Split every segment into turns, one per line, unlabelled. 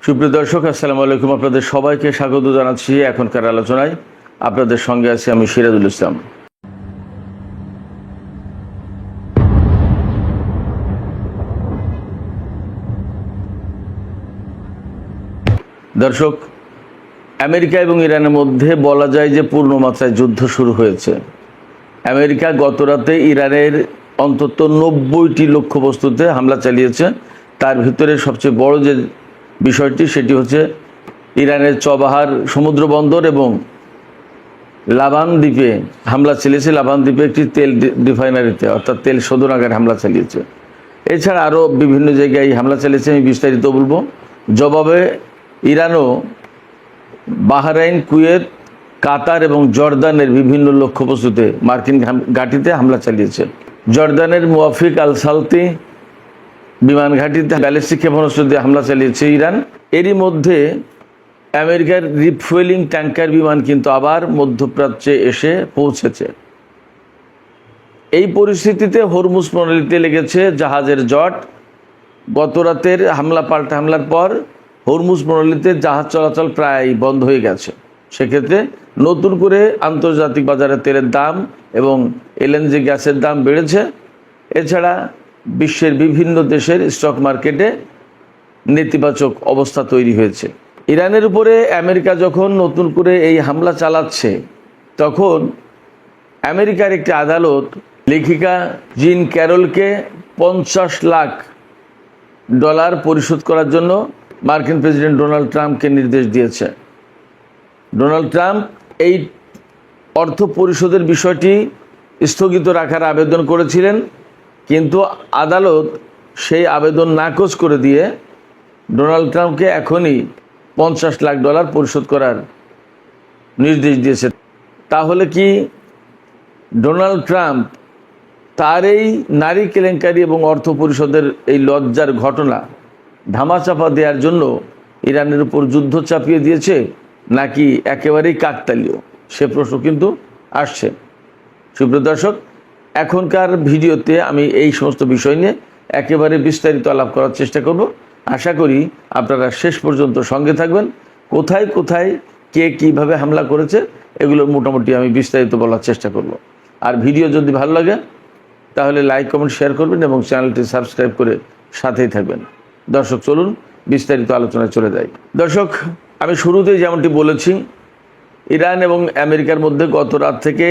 সুপ্রিয় দর্শক, আসসালামু আলাইকুম। আপনাদের সবাইকে স্বাগত জানাচ্ছি এখনকার আলোচনায়। আপনাদের সঙ্গে আছি আমি সিরাজুল ইসলাম। দর্শক, আমেরিকা এবং ইরানের মধ্যে বলা যায় যে পূর্ণমাত্রায় যুদ্ধ শুরু হয়েছে। আমেরিকা গত রাতে ইরানের অন্তত 90টি লক্ষ্যবস্তুতে হামলা চালিয়েছে। তার ভিতরে সবচেয়ে বড় যে বিষয়টি সেটি হচ্ছে ইরানের চবাহার সমুদ্র বন্দর এবং লাবান দ্বীপে হামলা চালিয়েছে। লাবান দ্বীপে একটি তেল রিফাইনারিতে অর্থাৎ তেল শোধনাগারে হামলা চালিয়েছে। এছাড়া আরও বিভিন্ন জায়গায় হামলা চালিয়েছে, আমি বিস্তারিত বলবো। জবাবে ইরানও বাহরাইন, কুয়েত, কাতার এবং জর্দানের বিভিন্ন লক্ষ্যবস্তুতে মার্কিন ঘাঁটিতে হামলা চালিয়েছে। জর্দানের মুওয়াফিক আল সালতি বিমান ঘাঁটিতে ব্যালিস্টিক ক্ষেপণাস্ত্র দিয়ে হামলা চালিয়েছে ইরান। এরই মধ্যে আমেরিকার রিফুয়েলিং ট্যাঙ্কার বিমান কিন্তু আবার মধ্যপ্রাচ্যে এসে পৌঁছেছে। এই পরিস্থিতিতে হরমুজ প্রণালীতে লেগেছে জাহাজের জট। গত রাতের পাল্টা হামলার পর হরমুজ প্রণালীতে জাহাজ চলাচল প্রায় বন্ধ হয়ে গেছে। সেক্ষেত্রে নতুন করে আন্তর্জাতিক বাজারে তেলের দাম এবং এলএনজি গ্যাসের দাম বেড়েছে। এছাড়া বিশ্বের বিভিন্ন দেশের স্টক মার্কেটে নেতিবাচক অবস্থা তৈরি হয়েছে। ইরানের উপরে আমেরিকা যখন নতুন করে এই হামলা চালাচ্ছে, তখন আমেরিকার একটি আদালত লেখিকা জিন ক্যারলকে $50 লাখ পরিশোধ করার জন্য মার্কিন প্রেসিডেন্ট ডোনাল্ড ট্রাম্পকে নির্দেশ দিয়েছে। ডোনাল্ড ট্রাম্প এই অর্থ পরিশোধের বিষয়টি স্থগিত রাখার আবেদন করেছিলেন, কিন্তু আদালত সেই আবেদন নাকচ করে দিয়ে ডোনাল্ড ট্রাম্পকে এখনই $50 লাখ পরিশোধ করার নির্দেশ দিয়েছে। তাহলে কি ডোনাল্ড ট্রাম্প তার এই নারী কেলেঙ্কারি এবং অর্থ পরিশোধের এই লজ্জার ঘটনা ধামাচাপা দেওয়ার জন্য ইরানের উপর যুদ্ধ চাপিয়ে দিয়েছে, নাকি একেবারেই কাকতালীয়? সে প্রশ্ন কিন্তু আসছে। সুপ্রিয় দর্শক, এখনকার ভিডিওতে আমি এই সমস্ত বিষয় নিয়ে একেবারে বিস্তারিত আলাপ করার চেষ্টা করব। আশা করি আপনারা শেষ পর্যন্ত সঙ্গে থাকবেন। কোথায় কোথায় কে কীভাবে হামলা করেছে এগুলো মোটামুটি আমি বিস্তারিত বলার চেষ্টা করব। আর ভিডিও যদি ভালো লাগে তাহলে লাইক, কমেন্ট, শেয়ার করবেন এবং চ্যানেলটি সাবস্ক্রাইব করে সাথেই থাকবেন। দর্শক, চলুন বিস্তারিত আলোচনায় চলে যাই। দর্শক, আমি শুরুতেই যেমনটি বলেছি, ইরান এবং আমেরিকার মধ্যে গত রাত থেকে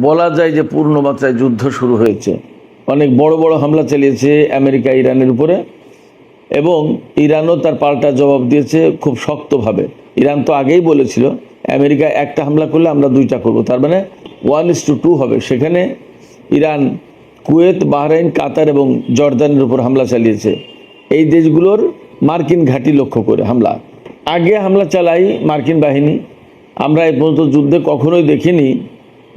বলা যায় যে পূর্ণমাত্রায় যুদ্ধ শুরু হয়েছে। অনেক বড় বড় হামলা চালিয়েছে আমেরিকা ইরানের উপরে, এবং ইরানও তার পাল্টা জবাব দিয়েছে খুব শক্তভাবে। ইরান তো আগেই বলেছিল আমেরিকা একটা হামলা করলে আমরা দুইটা করব, তার মানে 1:2 হবে। সেখানে ইরান কুয়েত, বাহরাইন, কাতার এবং জর্দানের উপর হামলা চালিয়েছে। এই দেশগুলোর মার্কিন ঘাঁটি লক্ষ্য করে আগে হামলা চালাই মার্কিন বাহিনী। আমরা এ পর্যন্ত যুদ্ধে কখনোই দেখিনি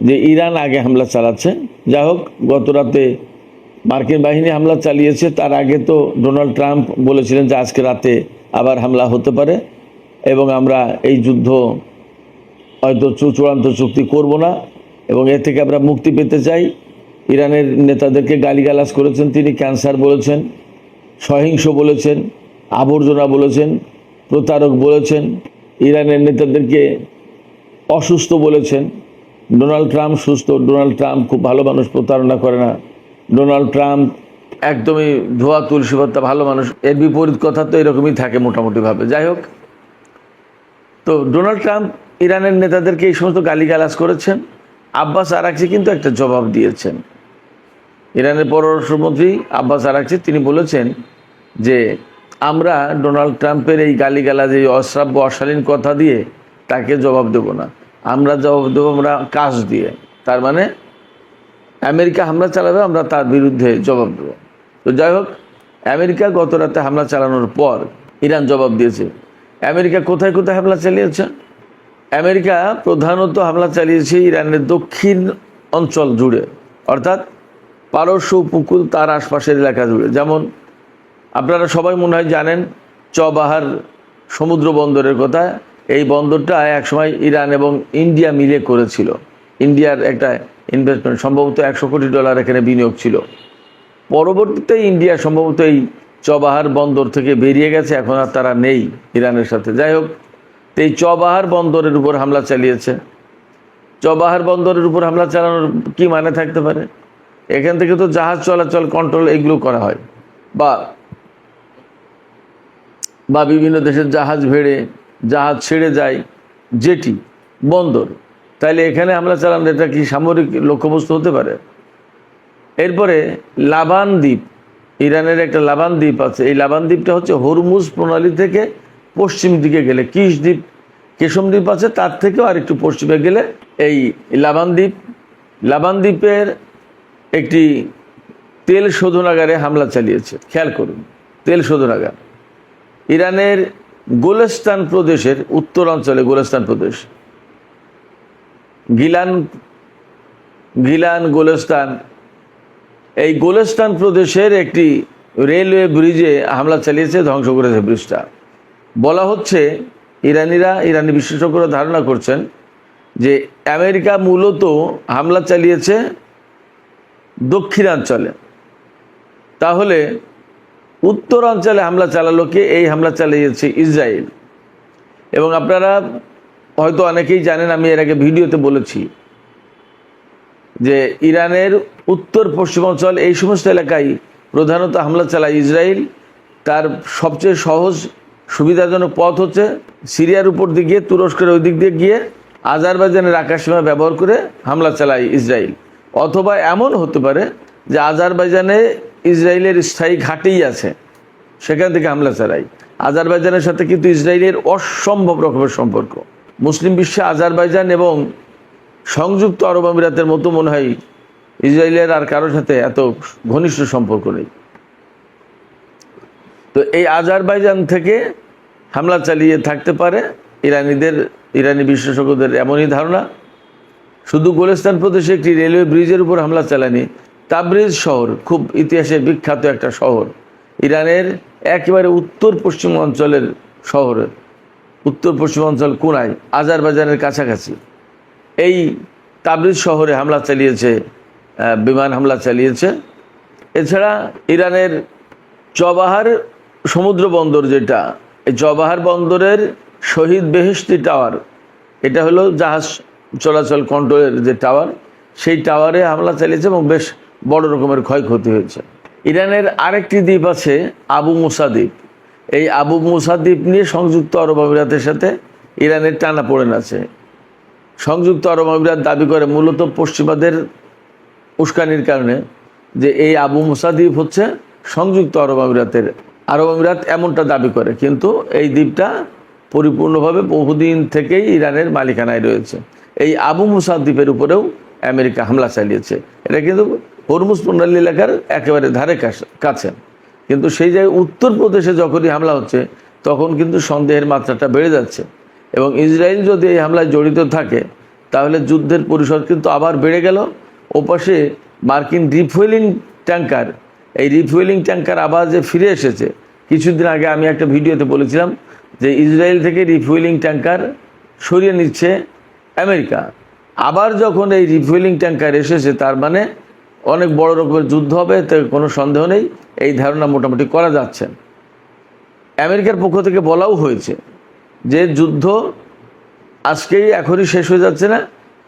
যে ইরান আগে হামলা চালাচ্ছে। যাই হোক, গত রাতে মার্কিন বাহিনী হামলা চালিয়েছে। তার আগে তো ডোনাল্ড ট্রাম্প বলেছিলেন যে আজকে রাতে আবার হামলা হতে পারে এবং আমরা এই যুদ্ধ হয়তো চূড়ান্ত চুক্তি করব না এবং এর থেকে আমরা মুক্তি পেতে চাই। ইরানের নেতাদেরকে গালিগালাজ করেছেন তিনি, ক্যান্সার বলেছেন, সহিংস বলেছেন, আবর্জনা বলেছেন, প্রতারক বলেছেন, ইরানের নেতাদেরকে অসুস্থ বলেছেন। ডোনাল্ড ট্রাম্প সুস্থ, ডোনাল্ড ট্রাম্প খুব ভালো মানুষ, প্রতারণা করে না, ডোনাল্ড ট্রাম্প একদমই ধোয়া তুলসী পাতা ভালো মানুষ। এর বিপরীত কথা তো এরকমই থাকে মোটামুটিভাবে। যাই হোক, তো ডোনাল্ড ট্রাম্প ইরানের নেতাদেরকে এই সমস্ত গালিগালাজ করেছেন। আব্বাস আরাকচি কিন্তু একটা জবাব দিয়েছেন। ইরানের পররাষ্ট্রমন্ত্রী আব্বাস আরাকচি তিনি বলেছেন যে আমরা ডোনাল্ড ট্রাম্পের এই গালিগালাজ, এই অশ্রাব্য অশালীন কথা দিয়ে তাকে জবাব দেব না, আমরা জবাব দেবো আমরা কাজ দিয়ে। তার মানে আমেরিকা হামলা চালাবে, আমরা তার বিরুদ্ধে জবাব দেবো। তো যাই হোক, আমেরিকা গত রাতে হামলা চালানোর পর ইরান জবাব দিয়েছে। আমেরিকা কোথায় কোথায় হামলা চালিয়েছে? আমেরিকা প্রধানত হামলা চালিয়েছে ইরানের দক্ষিণ অঞ্চল জুড়ে, অর্থাৎ পারস্য উপকূল তার আশপাশের এলাকা জুড়ে। যেমন আপনারা সবাই মনে হয় জানেন চবাহার সমুদ্র বন্দরের কথা। এই বন্দরটা একসময় ইরান এবং ইন্ডিয়া মিলে করেছিল। ইন্ডিয়ার একটা ইনভেস্টমেন্ট, সম্ভবত $100 কোটি এখানে বিনিয়োগ ছিল। পরবর্তীতে ইন্ডিয়া সম্ভবত এই চবাহার বন্দর থেকে বেরিয়ে গেছে, এখন আর তারা নেই ইরানের সাথে। যাই হোক, এই চবাহার বন্দরের উপর হামলা চালিয়েছে। চবাহার বন্দরের উপর হামলা চালানোর কি মানে থাকতে পারে? এখান থেকে তো জাহাজ চলাচল, কন্ট্রোল এগুলো করা হয়, বা বিভিন্ন দেশের জাহাজ ভেড়ে জাহাজ ছেড়ে যায়, জেটি, বন্দর। তাইলে এখানে হামলা চালানো এটা কি সামরিক লক্ষ্যবস্তু হতে পারে? এরপরে লাবান দ্বীপ, ইরানের একটা লাবান দ্বীপ আছে। এই লাবান দ্বীপটা হচ্ছে হরমুজ প্রণালী থেকে পশ্চিম দিকে গেলে, কেশম দ্বীপ আছে, তার থেকেও আর একটু পশ্চিমে গেলে এই লাবান দ্বীপ। লাবান দ্বীপের একটি তেল শোধনাগারে হামলা চালিয়েছে। খেয়াল করুন, তেল শোধনাগার। ইরানের গোলেস্তান প্রদেশের উত্তরাঞ্চলে, গোলেস্তান প্রদেশ, গিলান গোলেস্তান, এই গোলেস্তান প্রদেশের একটি রেলওয়ে ব্রিজে হামলা চালিয়েছে, ধ্বংস করেছে ব্রিজটা। বলা হচ্ছে, ইরানি বিশেষজ্ঞরা ধারণা করছেন যে আমেরিকা মূলত হামলা চালিয়েছে দক্ষিণাঞ্চলে, তাহলে উত্তরাঞ্চলে হামলা চালালো কে? এই হামলা চালিয়েছে ইসরায়েল। এবং আপনারা হয়তো অনেকেই জানেন, আমি এর আগে ভিডিওতে বলেছি যে ইরানের উত্তর পশ্চিমাঞ্চল, এই সমস্ত এলাকায় প্রধানত হামলা চালায় ইসরায়েল। তার সবচেয়ে সহজ সুবিধাজনক পথ হচ্ছে সিরিয়ার উপর দিয়ে গিয়ে, তুরস্কের ওই দিক দিয়ে গিয়ে আজারবাইজানের আকাশসীমা ব্যবহার করে হামলা চালায় ইসরায়েল। অথবা এমন হতে পারে যে আজারবাইজানে ইসরায়েলের স্থায়ী ঘাঁটি আছে, সেখান থেকে হামলা চালায়। আজারবাইজানের সাথে কিন্তু ইসরায়েলের অসম্ভব রকমের সম্পর্ক। মুসলিম বিশ্বে আজারবাইজান এবং সংযুক্ত আরব আমিরাতের মতো মনে হয় ইসরায়েলের আর কারোর সাথে এত ঘনিষ্ঠ সম্পর্ক নেই। তো এই আজারবাইজান থেকে হামলা চালিয়ে থাকতে পারে ইরানি বিশেষজ্ঞদের এমনই ধারণা। শুধু গোলেস্তান প্রদেশে একটি রেলওয়ে ব্রিজের উপর হামলা চালায়নি, তাবরিজ শহর, খুব ইতিহাসে বিখ্যাত একটা শহর, ইরানের একেবারে উত্তর পশ্চিমাঞ্চলের শহর, উত্তর পশ্চিমাঞ্চল কোনায়, আজারবাইজানের কাছাকাছি, এই তাবরিজ শহরে হামলা চালিয়েছে, বিমান হামলা চালিয়েছে। এছাড়া ইরানের চবাহার সমুদ্র বন্দর, যেটা এই চবাহার বন্দরের শহীদ বেহেশতি টাওয়ার, এটা হলো জাহাজ চলাচল কন্ট্রোলের যে টাওয়ার, সেই টাওয়ারে হামলা চালিয়েছে এবং বেশ বড় রকমের ক্ষয়ক্ষতি হয়েছে। ইরানের আরেকটি দ্বীপ আছে আবু মুসা দ্বীপ। এই আবু মুসা দ্বীপ নিয়ে সংযুক্ত আরব আমিরাতের সাথে ইরানের টানাপোড়েন আছে। সংযুক্ত আরব আমিরাত দাবি করে মূলত পশ্চিমাদের উস্কানির কারণে যে এই আবু মুসা দ্বীপ হচ্ছে সংযুক্ত আরব আমিরাতের। আরব আমিরাত এমনটা দাবি করে, কিন্তু এই দ্বীপটা পরিপূর্ণভাবে বহুদিন থেকেই ইরানের মালিকানায় রয়েছে। এই আবু মুসা দ্বীপের উপরেও আমেরিকা হামলা চালিয়েছে। এটা কিন্তু হরমুজ প্রণালী এলাকার একেবারে ধারে কাছে, কিন্তু সেই জায়গায় উত্তরপ্রদেশে যখনই হামলা হচ্ছে তখন কিন্তু সন্দেহের মাত্রাটা বেড়ে যাচ্ছে। এবং ইসরায়েল যদি এই হামলায় জড়িত থাকে তাহলে যুদ্ধের পরিসর কিন্তু আবার বেড়ে গেল। ওপাশে মার্কিন রিফুয়েলিং ট্যাঙ্কার, এই রিফুয়েলিং ট্যাঙ্কার আবার যে ফিরে এসেছে, কিছুদিন আগে আমি একটা ভিডিওতে বলেছিলাম যে ইসরায়েল থেকে রিফুয়েলিং ট্যাঙ্কার সরিয়ে নিচ্ছে আমেরিকা। আবার যখন এই রিফুয়েলিং ট্যাঙ্কার এসেছে, তার মানে অনেক বড় রকমের যুদ্ধ হবে, তো কোনো সন্দেহ নেই, এই ধারণা মোটামুটি করা যাচ্ছে। আমেরিকার পক্ষ থেকে বলাও হয়েছে যে যুদ্ধ আজকেই এখনই শেষ হয়ে যাচ্ছে না,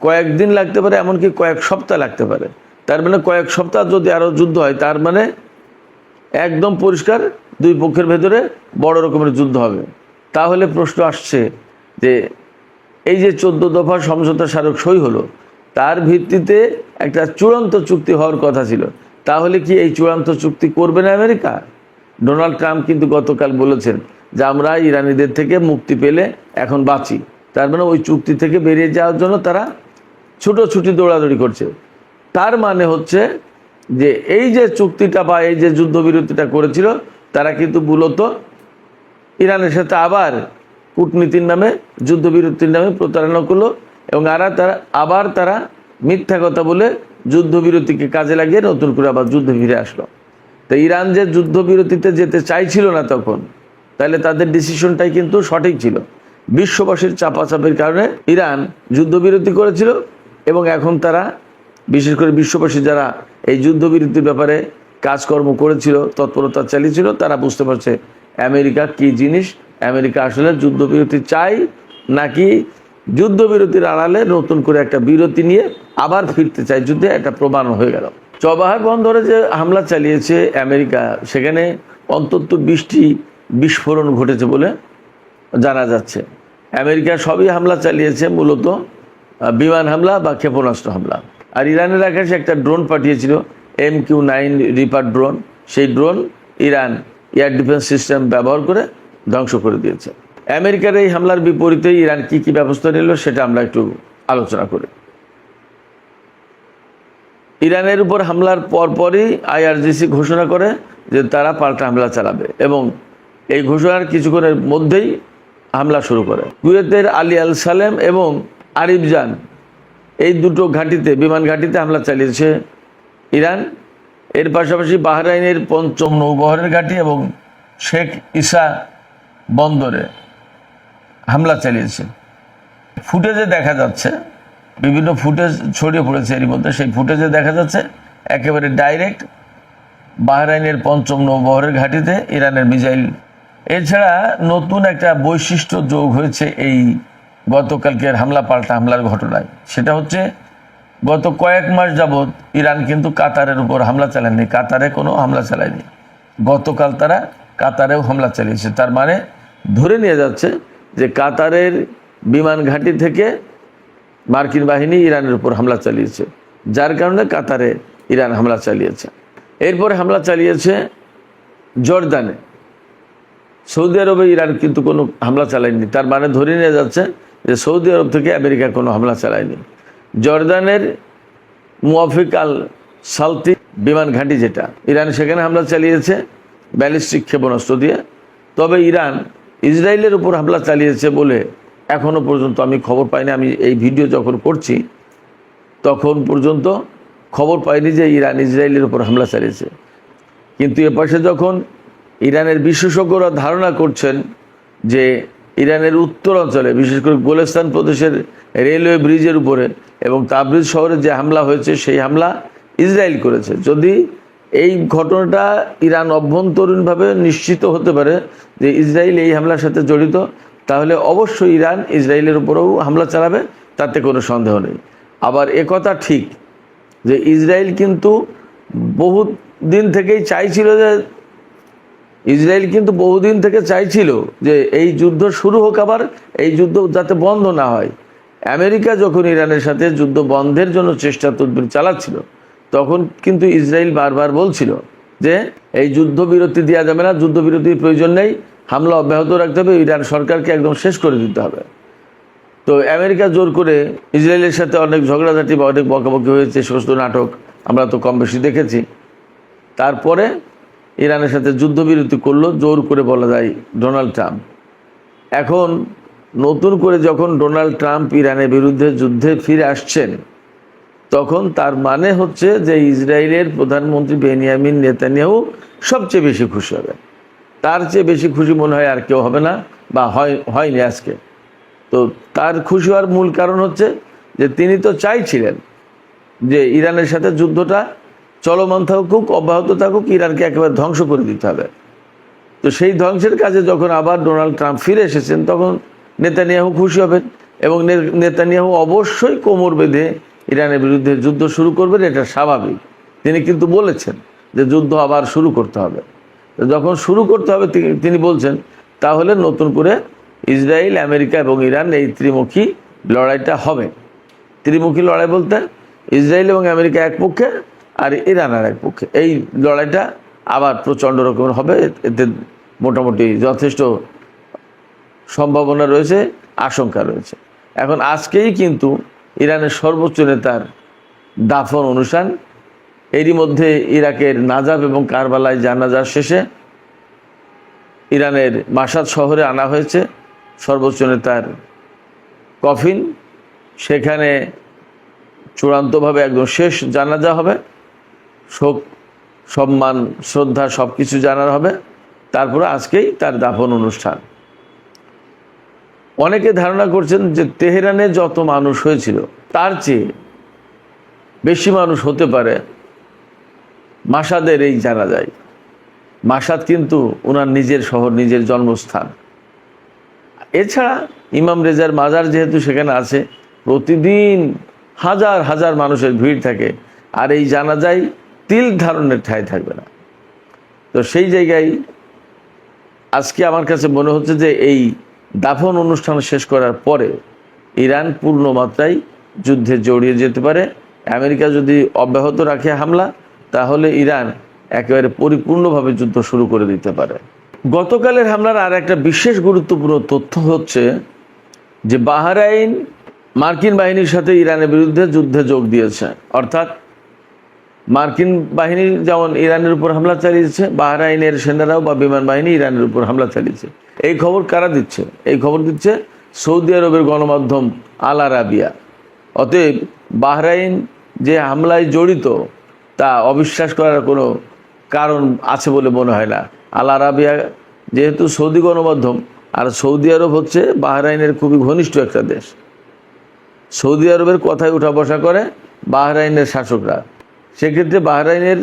কয়েকদিন লাগতে পারে, এমনকি কয়েক সপ্তাহ লাগতে পারে। তার মানে কয়েক সপ্তাহ যদি আরও যুদ্ধ হয়, তার মানে একদম পরিষ্কার দুই পক্ষের ভেতরে বড় রকমের যুদ্ধ হবে। তাহলে প্রশ্ন আসছে যে এই যে 14 দফা সমঝোতা স্মারক সই হলো, তার ভিত্তিতে একটা চূড়ান্ত চুক্তি হওয়ার কথা ছিল। তাহলে কি এই চূড়ান্ত চুক্তি করবে না আমেরিকা? ডোনাল্ড ট্রাম্প কিন্তু গতকাল বলেছেন যে আমরা ইরানিদের থেকে মুক্তি পেলে এখন বাঁচি। তার মানে ওই চুক্তি থেকে বেরিয়ে যাওয়ার জন্য তারা ছুটোছুটি দৌড়াদৌড়ি করছে। তার মানে হচ্ছে যে এই যে চুক্তিটা বা এই যে যুদ্ধবিরতিটা করেছিল, তারা কিন্তু মূলত ইরানের সাথে আবার কূটনীতির নামে, যুদ্ধবিরতির নামে প্রতারণা করলো এবং তারা মিথ্যা কথা বলে যুদ্ধবিরতিকে কাজে লাগিয়ে নতুন করে আবার যুদ্ধে ফিরে আসলো। তো ইরান যে যুদ্ধবিরতিতে যেতে চাইছিল না তখন, তাহলে তাদের ডিসিশনটাই কিন্তু সঠিক ছিল। বিশ্ববাসীর চাপাচাপির কারণে ইরান যুদ্ধবিরতি করেছিল এবং এখন তারা, বিশেষ করে বিশ্ববাসী যারা এই যুদ্ধবিরতির ব্যাপারে কাজকর্ম করেছিল, তৎপরতা চালিয়েছিল, তারা বুঝতে পারছে আমেরিকা কি জিনিস, আমেরিকা আসলে যুদ্ধবিরতি চাই নাকি যুদ্ধবিরতির আড়ালে নতুন করে একটা বিরতি নিয়ে আবার ফিরতে চাই যুদ্ধে, একটা প্রমাণ হয়ে গেল। চবাহার বন্দরে যে হামলা চালিয়েছে আমেরিকা, সেখানে অন্তত 20টি বিস্ফোরণ ঘটেছে বলে জানা যাচ্ছে। আমেরিকা সবই হামলা চালিয়েছে, মূলত বিমান হামলা বা ক্ষেপণাস্ত্র হামলা। আর ইরানের আকাশে একটা ড্রোন পাঠিয়েছিল, MQ-9 রিপার ড্রোন। সেই drone Iran air defence system ব্যবহার করে ধ্বংস করে দিয়েছে। আমেরিকার এই হামলার বিপরীতে ইরান কি কি ব্যবস্থা নিল সেটা আমরা একটু আলোচনা করি। ইরানের উপর হামলার পরপরই IRGC ঘোষণা করে যে তারা পাল্টা হামলা চালাবে, এবং এই ঘোষণার কিছুক্ষণের মধ্যেই হামলা শুরু করে। কুয়েতের আলী আল সালেম এবং আরিফজান এই দুটো ঘাঁটিতে, বিমান ঘাঁটিতে হামলা চালিয়েছে ইরান। এর পাশাপাশি বাহরাইনের 5ম নৌবহরের ঘাঁটি এবং শেখ ইসা বন্দরে হামলা চালিয়েছে। ফুটেজে দেখা যাচ্ছে, বিভিন্ন ফুটেজ ছড়িয়ে পড়েছে এর মধ্যে, সেই ফুটেজে দেখা যাচ্ছে একেবারে ডাইরেক্ট বাহরাইনের 5ম নৌবহরের ঘাঁটিতে ইরানের মিসাইল। এছাড়া নতুন একটা বৈশিষ্ট্য যোগ হয়েছে এই গতকালকের হামলা পাল্টা হামলার ঘটনায়। সেটা হচ্ছে গত কয়েক মাস যাবৎ ইরান কিন্তু কাতারের উপর হামলা চালায়নি, কাতারে কোনো হামলা চালায়নি। গতকাল তারা কাতারেও হামলা চালিয়েছে। তার মানে ধরে নিয়ে যাচ্ছে যে কাতারের বিমান ঘাঁটি থেকে মার্কিন বাহিনী ইরানের উপর হামলা চালিয়েছে, যার কারণে কাতারে ইরান হামলা চালিয়েছে। এরপরে হামলা চালিয়েছে জর্দানে। সৌদি আরবে ইরান কিন্তু কোনো হামলা চালায়নি। তার মানে ধরে নিয়ে যাচ্ছে যে সৌদি আরব থেকে আমেরিকা কোনো হামলা চালায়নি। জর্দানের মুওয়াফিক আল সালতি বিমান ঘাঁটি যেটা, ইরান সেখানে হামলা চালিয়েছে ব্যালিস্টিক ক্ষেপণাস্ত্র দিয়ে। তবে ইরান ইসরায়েলের উপর হামলা চালিয়েছে বলে এখনও পর্যন্ত আমি খবর পাইনি। আমি এই ভিডিও যখন করছি তখন পর্যন্ত খবর পাইনি যে ইরান ইসরায়েলের উপর হামলা চালিয়েছে। কিন্তু এপাশে যখন ইরানের বিশেষজ্ঞরা ধারণা করছেন যে ইরানের উত্তর অঞ্চলে, বিশেষ করে গোলেস্তান প্রদেশের রেলওয়ে ব্রিজের উপরে এবং তাবরিজ শহরে যে হামলা হয়েছে সেই হামলা ইসরায়েল করেছে। যদি এই ঘটনাটা ইরান অভ্যন্তরীণভাবে নিশ্চিত হতে পারে যে ইসরায়েল এই হামলার সাথে জড়িত, তাহলে অবশ্যই ইরান ইসরায়েলের উপরেও হামলা চালাবে, তাতে কোনো সন্দেহ নেই। আবার একথা ঠিক যে ইসরায়েল কিন্তু বহুদিন থেকেই চাইছিল যে এই যুদ্ধ শুরু হোক, আবার এই যুদ্ধ যাতে বন্ধ না হয়। আমেরিকা যখন ইরানের সাথে যুদ্ধ বন্ধের জন্য চেষ্টা তদবির চালাচ্ছিল, তখন কিন্তু ইসরায়েল বারবার বলছিল যে এই যুদ্ধবিরতি দেওয়া যাবে না, যুদ্ধবিরতির প্রয়োজন নেই, হামলা অব্যাহত রাখতে হবে, ইরান সরকারকে একদম শেষ করে দিতে হবে। তো আমেরিকা জোর করে ইসরায়েলের সাথে অনেক ঝগড়াঝাটি বা অনেক বকাবকি হয়েছে, সমস্ত নাটক আমরা তো কম বেশি দেখেছি। তারপরে ইরানের সাথে যুদ্ধবিরতি করলো জোর করে, বলা যায়, ডোনাল্ড ট্রাম্প। এখন নতুন করে যখন ডোনাল্ড ট্রাম্প ইরানের বিরুদ্ধে যুদ্ধে ফিরে আসছেন, তখন তার মানে হচ্ছে যে ইসরায়েলের প্রধানমন্ত্রী বেনিয়ামিন নেতানিয়াহু সবচেয়ে বেশি খুশি হবে। তার চেয়ে বেশি খুশি মনে হয় আর কেউ হবে না, বা হয়নি আজকে। তো তার খুশি হওয়ার মূল কারণ হচ্ছে যে তিনি তো চাইছিলেন যে ইরানের সাথে যুদ্ধটা চলমান থাকুক, অব্যাহত থাকুক, ইরানকে একেবারে ধ্বংস করে দিতে হবে। তো সেই ধ্বংসের কাজে যখন আবার ডোনাল্ড ট্রাম্প ফিরে এসেছেন, তখন নেতানিয়াহু খুশি হবেন এবং নেতানিয়াহু অবশ্যই কোমর বেঁধে ইরানের বিরুদ্ধে যুদ্ধ শুরু করবেন, এটা স্বাভাবিক। তিনি কিন্তু বলেছেন যে যুদ্ধ আবার শুরু করতে হবে। তো যখন শুরু করতে হবে তিনি বলছেন, তাহলে নতুন করে ইসরায়েল, আমেরিকা এবং ইরান এই ত্রিমুখী লড়াইটা হবে। ত্রিমুখী লড়াই বলতে ইসরায়েল এবং আমেরিকা এক পক্ষে আর ইরান আর এক পক্ষে। এই লড়াইটা আবার প্রচণ্ড রকমের হবে, এতে মোটামুটি যথেষ্ট সম্ভাবনা রয়েছে, আশঙ্কা রয়েছে। এখন আজকেই কিন্তু ইরানের সর্বোচ্চ নেতার দাফন অনুষ্ঠান। এরই মধ্যে ইরাকের নাজাব এবং কারবালায় জানাজা শেষে ইরানের মাশাদ শহরে আনা হয়েছে সর্বোচ্চ নেতার কফিন। সেখানে চূড়ান্তভাবে একদম শেষ জানাজা হবে, শোক, সম্মান, শ্রদ্ধা সব কিছু জানার হবে। তারপরে আজকেই তার দাফন অনুষ্ঠান। অনেকে ধারণা করছেন যে তেহরানে যত মানুষ হয়েছিল তার চেয়ে বেশি মানুষ হতে পারে মাসাদের এই জানা যায়। মাসাদ কিন্তু ওনার নিজের শহর, নিজের জন্মস্থান। এছাড়া ইমাম রেজার মাজার যেহেতু সেখানে আছে, প্রতিদিন হাজার হাজার মানুষের ভিড় থাকে, আর এই জানাজায় তিল ধারণের ঠাঁই থাকবে না। তো সেই জায়গায় আজকে আমার কাছে মনে হচ্ছে যে এই দাফন অনুষ্ঠান শেষ করার পরে ইরান পূর্ণ মাত্রায় যুদ্ধে জড়িয়ে যেতে পারে। আমেরিকা যদি অব্যাহত রাখে হামলা, তাহলে ইরান একেবারে পরিপূর্ণভাবে যুদ্ধ শুরু করে দিতে পারে। গতকালের হামলার আর একটা বিশেষ গুরুত্বপূর্ণ তথ্য হচ্ছে যে বাহরাইন মার্কিন বাহিনীর সাথে ইরানের বিরুদ্ধে যুদ্ধে যোগ দিয়েছে। অর্থাৎ মার্কিন বাহিনী যেমন ইরানের উপর হামলা চালিয়েছে, বাহরাইনের সেনারাও বা বিমান বাহিনী ইরানের উপর হামলা চালিয়েছে। এই খবর কারা দিচ্ছে? এই খবর দিচ্ছে সৌদি আরবের গণমাধ্যম আল আরাবিয়া। অতএব বাহরাইন যে হামলায় জড়িত তা অবিশ্বাস করার কোনো কারণ আছে বলে মনে হয় না। আল আরাবিয়া যেহেতু সৌদি গণমাধ্যম, আর সৌদি আরব হচ্ছে বাহরাইনের খুবই ঘনিষ্ঠ একটা দেশ। সৌদি আরবের কথায় উঠা বসা করে বাহরাইনের শাসকরা। সেক্ষেত্রে বাহরাইনের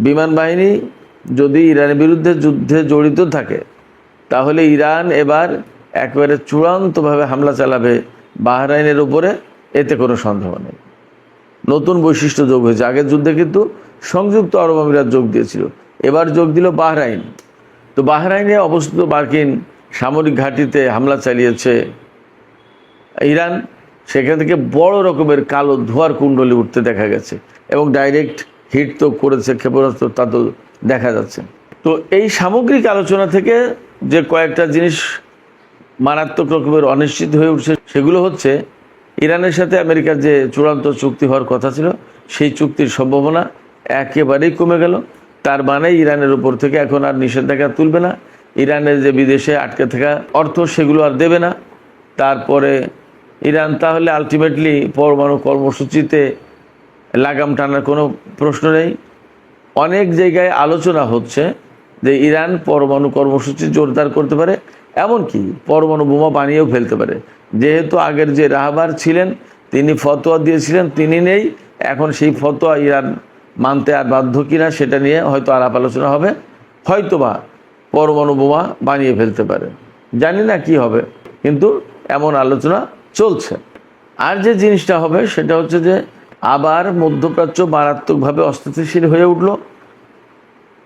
বিমান বাহিনী যদি ইরানের বিরুদ্ধে যুদ্ধে জড়িত থাকে, তাহলে ইরান এবার একেবারে চূড়ান্তভাবে হামলা চালাবে বাহরাইনের উপরে, এতে কোনো সন্দেহ নেই। নতুন বৈশিষ্ট্য যোগ হয়েছে। আগের যুদ্ধে কিন্তু সংযুক্ত আরব আমিরাত যোগ দিয়েছিল, এবার যোগ দিল বাহরাইন। তো বাহরাইনে অবস্থিত মার্কিন সামরিক ঘাঁটিতে হামলা চালিয়েছে ইরান। সেখান থেকে বড় রকমের কালো ধোঁয়ার কুণ্ডলি উঠতে দেখা গেছে, এবং ডাইরেক্ট হিট তো করেছে ক্ষেপণাস্ত্র, তা তো দেখা যাচ্ছে। তো এই সামগ্রিক আলোচনা থেকে যে কয়েকটা জিনিস মারাত্মক রকমের অনিশ্চিত হয়ে উঠছে, সেগুলো হচ্ছে ইরানের সাথে আমেরিকার যে চূড়ান্ত চুক্তি হওয়ার কথা ছিল, সেই চুক্তির সম্ভাবনা একেবারেই কমে গেল। তার মানে ইরানের উপর থেকে এখন আর নিষেধাজ্ঞা তুলবে না, ইরানের যে বিদেশে আটকে থাকা অর্থ সেগুলো আর দেবে না। তারপরে ইরান তাহলে আলটিমেটলি পরমাণু কর্মসূচিতে লাগাম টানার কোনো প্রশ্ন নেই। অনেক জায়গায় আলোচনা হচ্ছে যে ইরান পরমাণু কর্মসূচি জোরদার করতে পারে, এমনকি পরমাণু বোমা বানিয়েও ফেলতে পারে। যেহেতু আগের যে রাহবার ছিলেন তিনি ফতোয়া দিয়েছিলেন, তিনি নেই, এখন সেই ফতোয়া ইরান মানতে আর বাধ্য কিনা সেটা নিয়ে হয়তো আলাপ আলোচনা হবে। হয়তোবা পরমাণু বোমা বানিয়ে ফেলতে পারে, জানি না কি হবে, কিন্তু এমন আলোচনা চলছে। আর যে জিনিসটা হবে সেটা হচ্ছে যে আবার মধ্যপ্রাচ্য মারাত্মকভাবে অস্থিতিশীল হয়ে উঠল।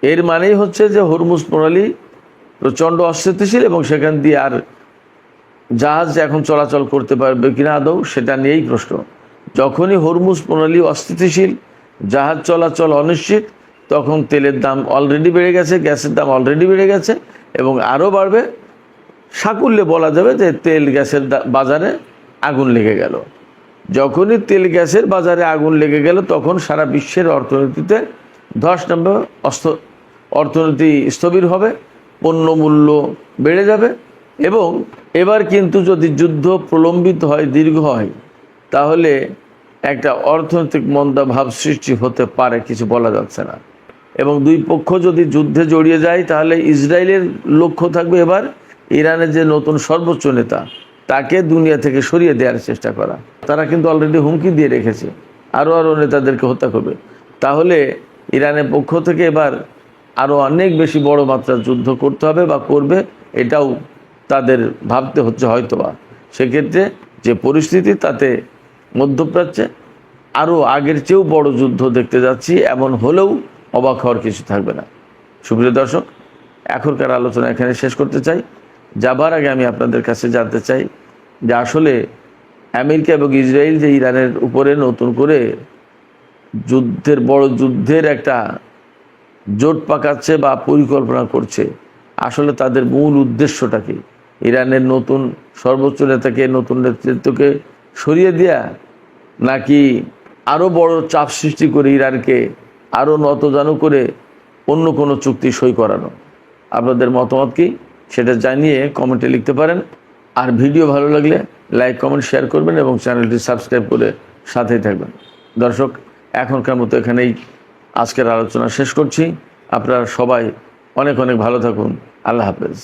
এর মানেই হচ্ছে যে হরমুজ প্রণালী প্রচণ্ড অস্থিতিশীল, এবং সেখান দিয়ে আর জাহাজ এখন চলাচল করতে পারবে কিনা আদৌ, সেটা নিয়েই প্রশ্ন। যখনই হরমুজ প্রণালী অস্থিতিশীল, জাহাজ চলাচল অনিশ্চিত, তখন তেলের দাম অলরেডি বেড়ে গেছে, গ্যাসের দাম অলরেডি বেড়ে গেছে, এবং আরও বাড়বে। সাকুল্যে বলা যাবে যে তেল গ্যাসের বাজারে আগুন লেগে গেল। যখনই তেল গ্যাসের বাজারে আগুন লেগে গেল, তখন সারা বিশ্বের অর্থনীতিতে ধস নামবে, অর্থনীতি স্থবির হবে, পণ্যমূল্য বেড়ে যাবে। এবং এবার কিন্তু যদি যুদ্ধ প্রলম্বিত হয়, দীর্ঘ হয়, তাহলে একটা অর্থনৈতিক মন্দাভাব সৃষ্টি হতে পারে, কিছু বলা যাচ্ছে না। এবং দুই পক্ষ যদি যুদ্ধে জড়িয়ে যায়, তাহলে ইসরায়েলের লক্ষ্য থাকবে এবার ইরানের যে নতুন সর্বোচ্চ নেতা, তাকে দুনিয়া থেকে সরিয়ে দেওয়ার চেষ্টা করা। তারা কিন্তু অলরেডি হুমকি দিয়ে রেখেছে আরও নেতাদেরকে হত্যা করবে। তাহলে ইরানের পক্ষ থেকে এবার আরও অনেক বেশি বড় মাত্রার যুদ্ধ করতে হবে বা করবে, এটাও তাদের ভাবতে হচ্ছে হয়তোবা। সেক্ষেত্রে যে পরিস্থিতি, তাতে মধ্যপ্রাচ্যে আরও আগের চেয়েও বড় যুদ্ধ দেখতে যাচ্ছি, এমন হলেও অবাক হওয়ার কিছু থাকবে না। সুপ্রিয় দর্শক, এখনকার আলোচনা এখানে শেষ করতে চাই। যাবার আগে আমি আপনাদের কাছে জানতে চাই যে আসলে আমেরিকা এবং ইসরায়েল যে ইরানের উপরে নতুন করে বড় যুদ্ধের একটা জোট পাকাচ্ছে বা পরিকল্পনা করছে, আসলে তাদের মূল উদ্দেশ্যটা কি? ইরানের নতুন সর্বোচ্চ নেতাকে, নতুন নেতৃত্বকে সরিয়ে দেয়া, নাকি আরও বড় চাপ সৃষ্টি করে ইরানকে আরও নতজানু করে অন্য কোনো চুক্তি সই করানো? আপনাদের মতামত কি সেটা জানিয়ে কমেন্টে লিখতে পারেন। আর ভিডিও ভালো লাগলে লাইক, কমেন্ট, শেয়ার করবেন এবং চ্যানেলটি সাবস্ক্রাইব করে সাথেই থাকবেন। দর্শক, এখনকার মতো এখানেই আজকের আলোচনা শেষ করছি। আপনারা সবাই অনেক অনেক ভালো থাকুন। আল্লাহ হাফেজ।